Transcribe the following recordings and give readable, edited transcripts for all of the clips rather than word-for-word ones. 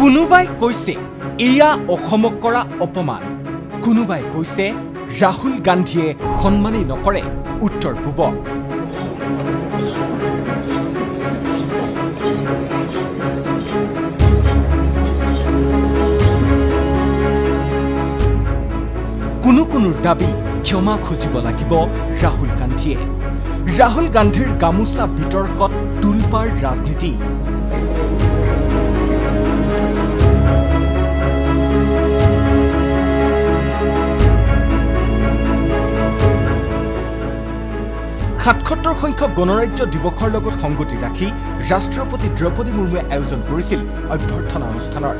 কোনোবাই কৈছে এয়া অসমক কৰা অপমান, কোনোবাই কৈছে ৰাহুল গান্ধীয়ে সন্মানেই নকৰে উত্তৰ পূবক। কোনো দাবী ক্ষমা খুজিব লাগিব ৰাহুল গান্ধীয়ে। ৰাহুল গান্ধীৰ গামোচা বিতৰ্কত তুলপাৰ ৰাজনীতি। সাতসত্তৰ সংখ্যক গণৰাজ্য দিৱসৰ লগত সংগতি ৰাখি ৰাষ্ট্ৰপতি দ্ৰৌপদী মুৰ্মুৱে আয়োজন কৰিছিল অভ্যৰ্থনা অনুষ্ঠানৰ।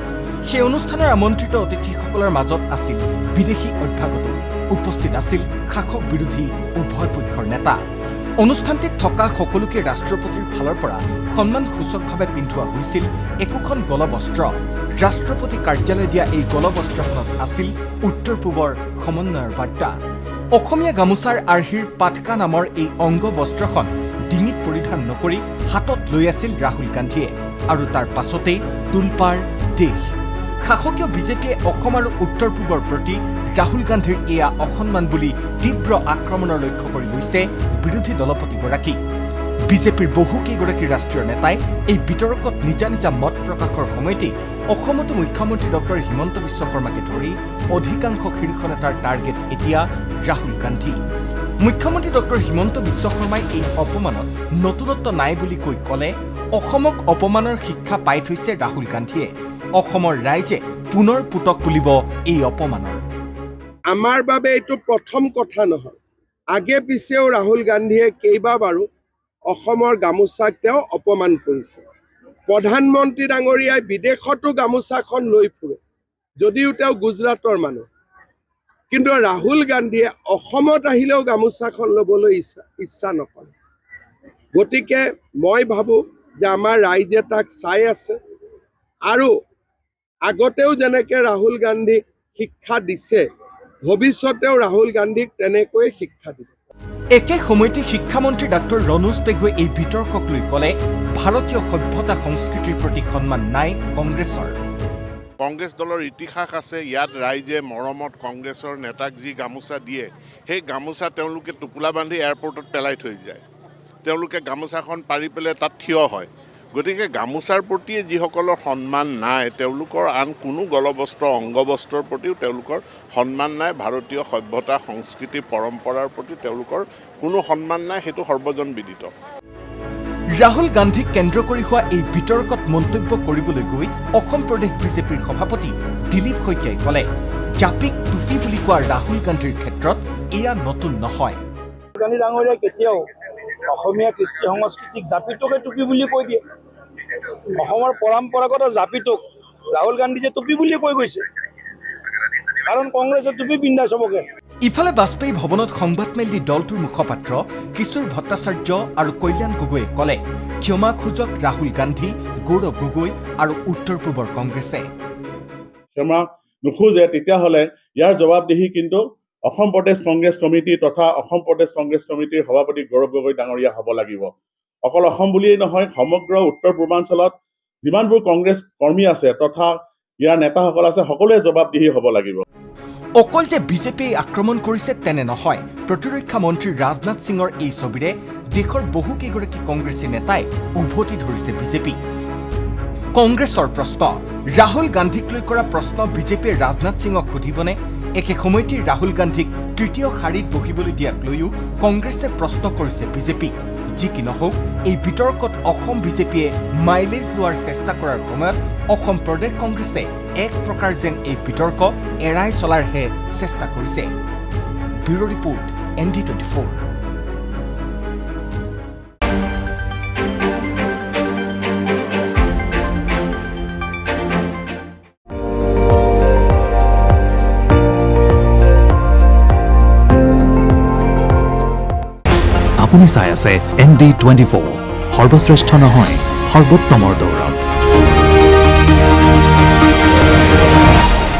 সেই অনুষ্ঠানৰ আমন্ত্ৰিত অতিথিসকলৰ মাজত আছিল বিদেশী অভ্যাগত, উপস্থিত আছিল শাসক বিৰোধী উভয় পক্ষৰ নেতা। অনুষ্ঠানটিত থকা সকলোকে ৰাষ্ট্ৰপতিৰ ফালৰ পৰা সন্মানসূচকভাৱে পিন্ধোৱা হৈছিল একোখন গলবস্ত্ৰ। ৰাষ্ট্ৰপতি কাৰ্যালয়ে দিয়া এই গলবস্ত্ৰখনত আছিল উত্তৰ পূবৰ সমন্বয়ৰ বাৰ্তা। অসমীয়া গামোচাৰ আৰ্হিৰ পাটকা নামৰ এই অংগ বস্ত্ৰখন ডিঙিত পৰিধান নকৰি হাতত লৈ আছিল ৰাহুল গান্ধীয়ে, আৰু তাৰ পাছতেই তুলপাৰ দেশ। শাসকীয় বিজেপিয়ে অসম আৰু উত্তৰ পূবৰ প্ৰতি ৰাহুল গান্ধীৰ এয়া অসন্মান বুলি তীব্ৰ আক্ৰমণৰ লক্ষ্য কৰি লৈছে বিৰোধী দলপতিগৰাকী। বিজেপিৰ বহুকেইগৰাকী ৰাষ্ট্ৰীয় নেতাই এই বিতৰ্কত নিজা নিজা মত প্ৰকাশৰ সময়তেই অসমতো মুখ্যমন্ত্ৰী ডক্টৰ হিমন্ত বিশ্ব শৰ্মাকে ধৰি অধিকাংশ শীৰ্ষ নেতাৰ টাৰ্গেট এতিয়া ৰাহুল গান্ধী। মুখ্যমন্ত্ৰী ডক্টৰ হিমন্ত বিশ্ব শৰ্মাই এই অপমানত নতুনত্ব নাই বুলি কৈ ক'লে অসমক অপমানৰ শিক্ষা পাই থৈছে ৰাহুল গান্ধীয়ে। অসমৰ ৰাইজে পুনৰ পুতক তুলিব এই অপমানৰ। আমাৰ বাবে এইটো প্ৰথম কথা নহয়, আগে পিছেও ৰাহুল গান্ধীয়ে কেইবাবাৰো অসমৰ গামোচাক তেওঁ অপমান কৰিছে। প্ৰধানমন্ত্ৰী ডাঙৰীয়াই বিদেশতো গামোচাখন লৈ ফুৰে, যদিও তেওঁ গুজৰাটৰ মানুহ, কিন্তু ৰাহুল গান্ধীয়ে অসমত আহিলেও গামোচাখন ল'বলৈ ইচ্ছা নকৰে। গতিকে মই ভাবোঁ যে আমাৰ ৰাইজে তাক চাই আছে, আৰু আগতেও যেনেকৈ ৰাহুল গান্ধীক শিক্ষা দিছে, ভৱিষ্যতেও ৰাহুল গান্ধীক তেনেকৈ শিক্ষা দিব। একে সময়তে শিক্ষামন্ত্ৰী ডাক্তৰ ৰণোজ পেগুৱে এই বিতৰ্কক লৈ ক'লে ভাৰতীয় সভ্যতা সংস্কৃতিৰ প্ৰতি সন্মান নাই কংগ্ৰেছৰ। কংগ্ৰেছ দলৰ ইতিহাস আছে, ইয়াত ৰাইজে মৰমত কংগ্ৰেছৰ নেতাক যি গামোচা দিয়ে সেই গামোচা তেওঁলোকে টোপোলা বান্ধি এয়াৰপৰ্টত পেলাই থৈ যায়। তেওঁলোকে গামোচাখন পাৰি পেলাই তাত থিয় হয়। গতিকে গামোচাৰ প্ৰতি যিসকলৰ সন্মান নাই, তেওঁলোকৰ আন কোনো গলবস্ত্ৰ অংগবস্ত্ৰৰ প্ৰতিও তেওঁলোকৰ সন্মান নাই। ভাৰতীয় সভ্যতা সংস্কৃতি পৰম্পৰাৰ প্ৰতি তেওঁলোকৰ কোনো সন্মান নাই, সেইটো সৰ্বজন বিদিত। ৰাহুল গান্ধীক কেন্দ্ৰ কৰি হোৱা এই বিতৰ্কত মন্তব্য কৰিবলৈ গৈ অসম প্ৰদেশ বিজেপিৰ সভাপতি দিলীপ শইকীয়াই ক'লে জাপিক টুপি বুলি কোৱা ৰাহুল গান্ধীৰ ক্ষেত্ৰত এয়া নতুন নহয়। ৰাহুল গান্ধী ডাঙৰীয়াই কেতিয়াও অসমীয়া কৃষ্টি সংস্কৃতিক জাপিটোকে টুপি বুলি কৈ দিয়ে। অসমৰ পৰম্পৰাগত জাপিটোক ৰাহুল গান্ধী যে টুপি বুলি কৈ গৈছে, কাৰণ কংগ্ৰেছে টুপি পিন্ধাই চবকে। ইফালে বাজপেয়ী ভৱনত সংবাদমেল দি দলটোৰ মুখপাত্ৰ কিশোৰ ভট্টাচাৰ্য আৰু কল্যাণ গগৈয়ে ক'লে ক্ষমা খোজক ৰাহুল গান্ধী, গৌৰৱ গগৈ আৰু উত্তৰ পূবৰ কংগ্ৰেছে। ক্ষমা নোখোজে তেতিয়াহ'লে ইয়াৰ জবাবদিহি কিন্তু অসম প্ৰদেশ কংগ্ৰেছ কমিটি তথা অসম প্ৰদেশ কংগ্ৰেছ কমিটিৰ সভাপতি গৌৰৱ গগৈ ডাঙৰীয়া হ'ব লাগিব। অকল অসম বুলিয়েই নহয়, সমগ্ৰ উত্তৰ পূৰ্বাঞ্চলত যিমানবোৰ কংগ্ৰেছ কৰ্মী আছে তথা ইয়াৰ নেতাসকল আছে, সকলোৱে জবাবদিহি হ'ব লাগিব। অকল যে বিজেপিয়ে আক্ৰমণ কৰিছে তেনে নহয়। প্ৰতিৰক্ষা মন্ত্ৰী ৰাজনাথ সিঙৰ এই ছবিৰে দেশৰ বহুকেইগৰাকী কংগ্ৰেছী নেতাই উভতি ধৰিছে বিজেপি। কংগ্ৰেছৰ প্ৰশ্ন, ৰাহুল গান্ধীক লৈ কৰা প্ৰশ্ন বিজেপিয়ে ৰাজনাথ সিঙক সুধিবনে? একে সময়তে ৰাহুল গান্ধীক তৃতীয় শাৰীত বহিবলৈ দিয়াক লৈও কংগ্ৰেছে প্ৰশ্ন কৰিছে বিজেপি। যি কি নহওক, এই বিতৰ্কত অসম বিজেপিয়ে মাইলেজ লোৱাৰ চেষ্টা কৰাৰ সময়ত অসম প্ৰদেশ কংগ্ৰেছে এক প্ৰকাৰ যেন এই বিতৰ্ক এৰাই চলাৰহে চেষ্টা কৰিছে। Bureau report, ND24। আপুনি চাই আছে ND24, সৰ্বশ্ৰেষ্ঠ নহয়, সৰ্বোত্তমৰ দৌৰত।